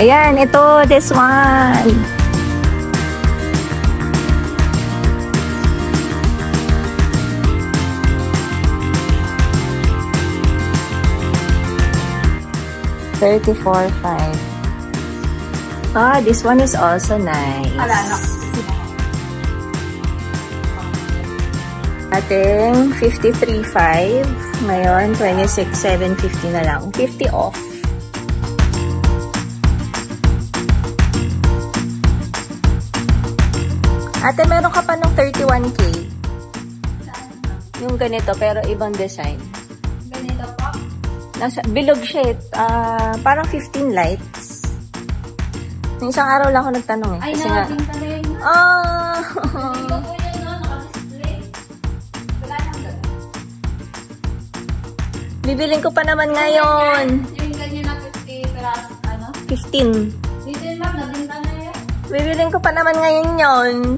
Ayan, ito, this one. $34.5. Ah, this one is also nice. Ating $53.5. Ngayon, $26,750 na lang. 50 off. Ate, meron ka pa ng 31K. Yung ganito, pero ibang design. Ganito po? Bilog siya. Parang 15 lights. Yung isang araw lang ako nagtanong eh. Ay, kasi nga, nakapinta na yun. Dito po yun, no? Naka-display. Wala nang gano'n. Bibiling ko pa naman ngayon. Yung ganyan na 50 peras, ano? 15. Dito yun, ma'am, nabinta na yun. Bibiling ko pa naman ngayon yun.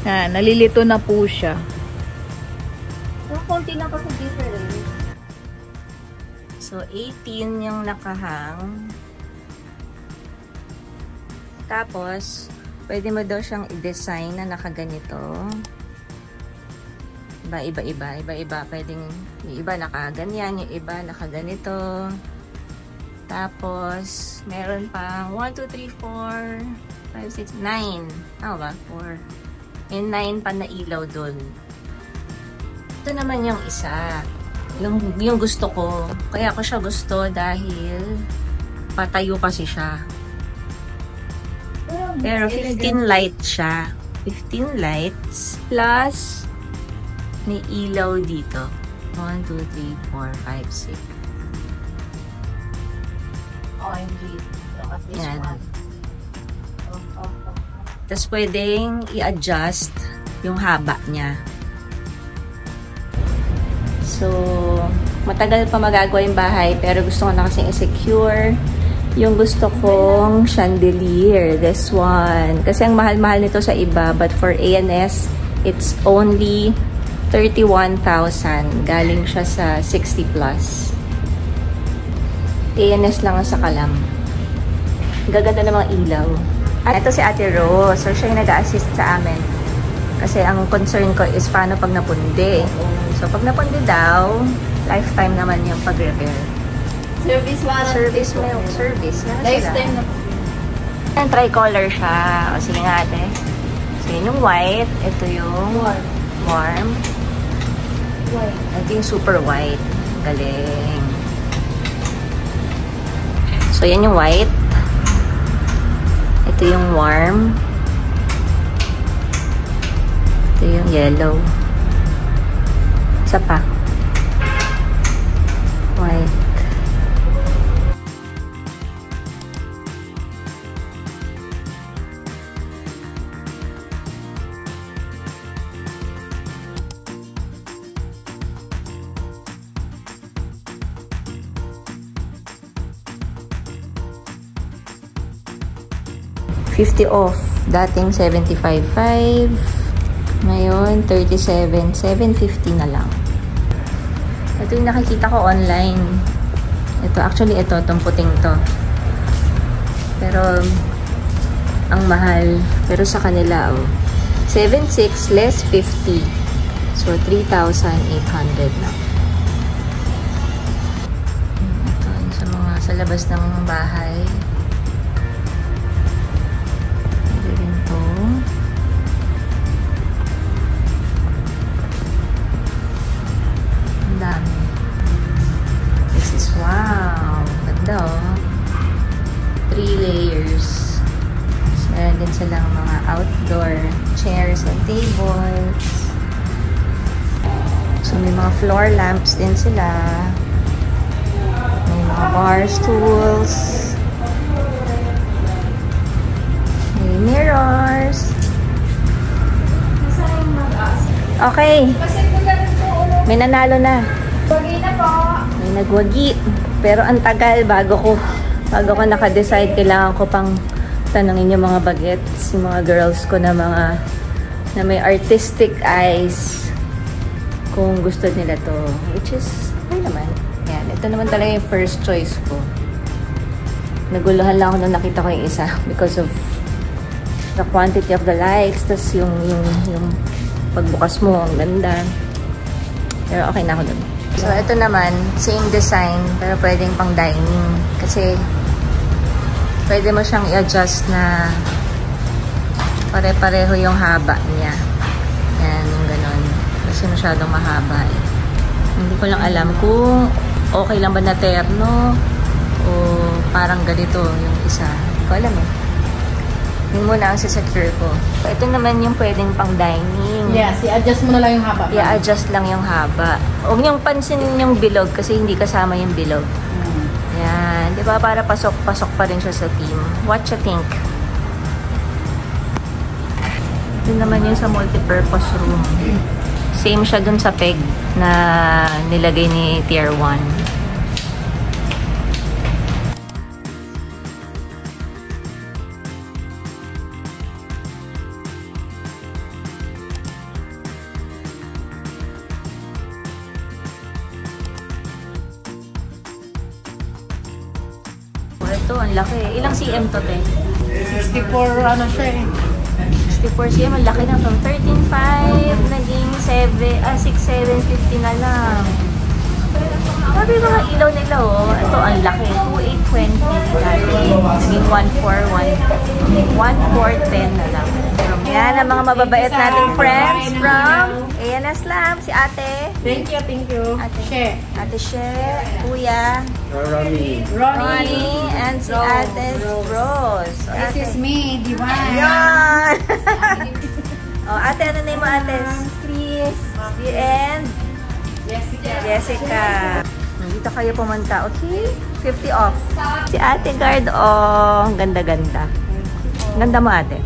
Nalilito na po siya. Yung konti lang kasi different. So, 18 yung nakahang. Tapos, pwede mo daw siyang i-design na nakaganito. Iba-iba. Pwedeng, yung iba nakaganyan, yung iba nakaganito. Tapos, meron pang 1, 2, 3, 4, 5, 6, 9. Tama ba? 4. And 9 pa na ilaw dun. Ito naman yung isa. Yung gusto ko. Kaya ko siya gusto dahil patayo kasi siya. Pero 15 lights siya. 15 lights plus may ilaw dito. 1, 2, 3, 4, 5, 6. OMG. Yan. Tapos pwedeng i-adjust yung haba niya. So, matagal pa magagawa yung bahay pero gusto ko na kasing i-secure yung gusto kong chandelier. This one. Kasi ang mahal-mahal nito sa iba but for ANS, it's only 31,000. Galing siya sa 60 plus. ANS lang sa Kalam. Gaganda ng mga ilaw. At ito si Ate Rose. So, siya yung nag-assist sa amin. Kasi ang concern ko is paano pag napundi. So, pag napundi daw, lifetime naman yung pag-repair. Service warranty. Service. Lifetime na po. Ayan, tricolor siya. O, sige nga ate. So, yun yung white. Ito yung warm. White. Ito yung super white. Galing. So, yan yung white. Ito yung warm. Ito yung yellow. Isa pa. White. $50 off. Dating $75.5. Ngayon, $37,750 na lang. Ito yung nakikita ko online. Ito, actually, ito, itong puting to. Pero, ang mahal. Pero sa kanila, oh. 7,600 less 50. So, 3,800 na. Ito, sa mga, sa labas ng bahay. This is wow. Ganda oh. 3 layers. Meron din silang mga outdoor chairs and tables. So, may mga floor lamps din sila. May mga bar stools. May mirrors. Okay. May nanalo na. Wagi na po. May nagwagi. Pero ang tagal bago ko naka-decide. Kailangan ko pang tanungin yung mga bagets, yung mga girls ko na may artistic eyes kung gusto nila to. Which is, okay naman. Yan. Ito naman talaga yung first choice ko. Naguluhan lang ako nung nakita ko yung isa because of the quantity of the lights. Tas yung pagbukas mo, ang ganda. Pero okay na ako dun. So, ito naman, same design, pero pwedeng pang dining. Kasi, pwede mo siyang i-adjust na pare-pareho yung haba niya. Yan, yung ganun. Kasi masyadong mahaba eh. Hindi ko lang alam kung okay lang ba na terno o parang ganito yung isa. Hindi ko alam eh. Yun muna ang sisecure ko. So, ito naman yung pwedeng pang dining. Yes, i-adjust mo na lang yung haba. I-adjust lang yung haba. Huwag niyong pansinin yung bilog kasi hindi kasama yung bilog. Yan. Di ba? Para pasok-pasok pa rin siya sa theme. What you think? Ito naman yung sa multipurpose room. Same siya dun sa peg na nilagay ni Tier 1. Ito, ang laki. Ilang cm to, te? 64, ano siya eh. 64 cm, ang laki na. From 13.5, naging 6,750 na lang. Sabi mga ilaw nila, oh. Ito, ang laki. 2,820 dati. Naging 1,410 na lang. Yan ang mga mababait nating friends from ANS Lamps. Si ate. Thank you, thank you. Ate She, Kuya. Ronnie, and si Ate Rose. This is me, Divine. Ayan! Oh, ate, ano name mo, ate? Please. And Jessica. Dito kayo pumunta, okay? 50 off. Si Ate Guard, oh, ganda-ganda. Ganda mo, ate.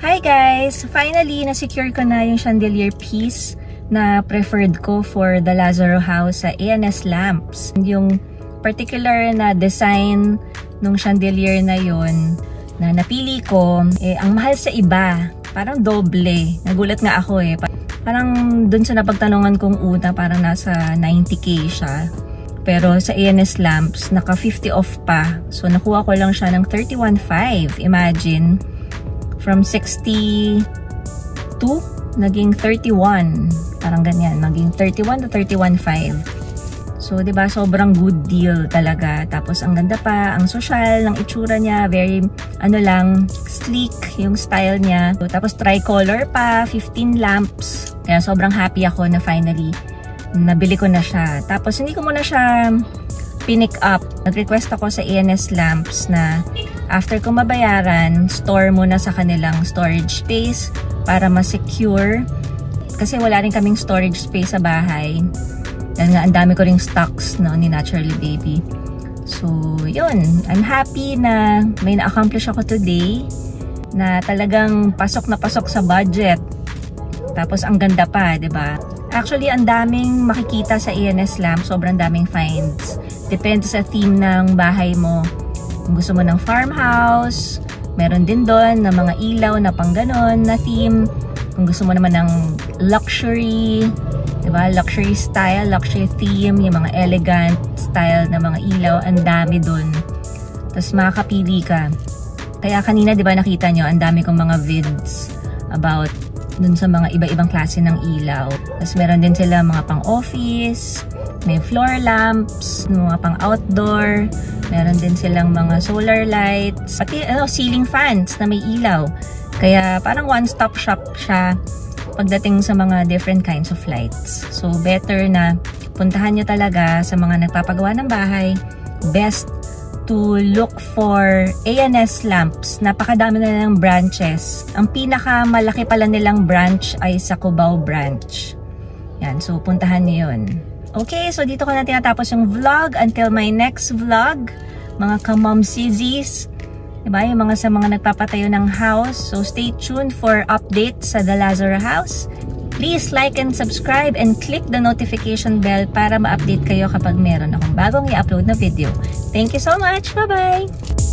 Hi guys! Finally, na-secure ko na yung chandelier piece na preferred ko for the Lazaro House sa ANS Lamps. Yung particular na design ng chandelier na yon na napili ko, ang mahal sa iba. Parang doble. Nagulat nga ako eh. Parang dun sa napagtanungan kong una, parang nasa 90k siya. Pero sa ANS Lamps, naka 50 off pa. So nakuha ko lang siya ng 31.5. Imagine. From 62, naging 31. Parang ganyan. Naging 31 to 31.5. So, diba, sobrang good deal talaga. Tapos, ang ganda pa, ang social, ng itsura niya, very, sleek yung style niya. So, tapos, tricolor pa, 15 lamps. Kaya, sobrang happy ako na finally, nabili ko na siya. Tapos, hindi ko muna siya pinick up. Nag-request ako sa ANS Lamps na after ko mabayaran, store muna sa kanilang storage space para ma-secure. Kasi wala rin kaming storage space sa bahay. Dahil nga, ang dami ko ring stocks, no, ni Naturally Baby. So, yun. I'm happy na may na-accomplish ako today na talagang pasok na pasok sa budget. Tapos, ang ganda pa, diba? Actually, ang daming makikita sa ANS Lamp. Sobrang daming finds. Depende sa theme ng bahay mo. Kung gusto mo ng farmhouse, meron din doon na mga ilaw na pang ganon na theme. Kung gusto mo naman ng luxury, diba? Luxury style, luxury theme, yung mga elegant style na mga ilaw, ang dami doon. Tapos makakapili ka. Kaya kanina, diba, nakita nyo, ang dami kong mga vids about dun sa mga iba-ibang klase ng ilaw. Tapos meron din sila mga pang-office, may floor lamps, mga pang-outdoor, meron din silang mga solar lights, pati ceiling fans na may ilaw. Kaya parang one-stop shop siya pagdating sa mga different kinds of lights. So better na puntahan nyo talaga sa mga nagpapagawa ng bahay. Best to look for ANS Lamps. Napakadami na nilang branches. Ang pinakamalaki pala nilang branch ay sa Cubao branch. Yan, so puntahan niyo yun. Okay, so dito ko na tinatapos yung vlog. Until my next vlog, mga ka-momsies, diba? Yung mga sa mga nagpapatayo ng house. So stay tuned for updates sa The Lazaro House. Please like and subscribe and click the notification bell para ma-update kayo kapag meron akong bagong i-upload na video. Thank you so much! Bye-bye!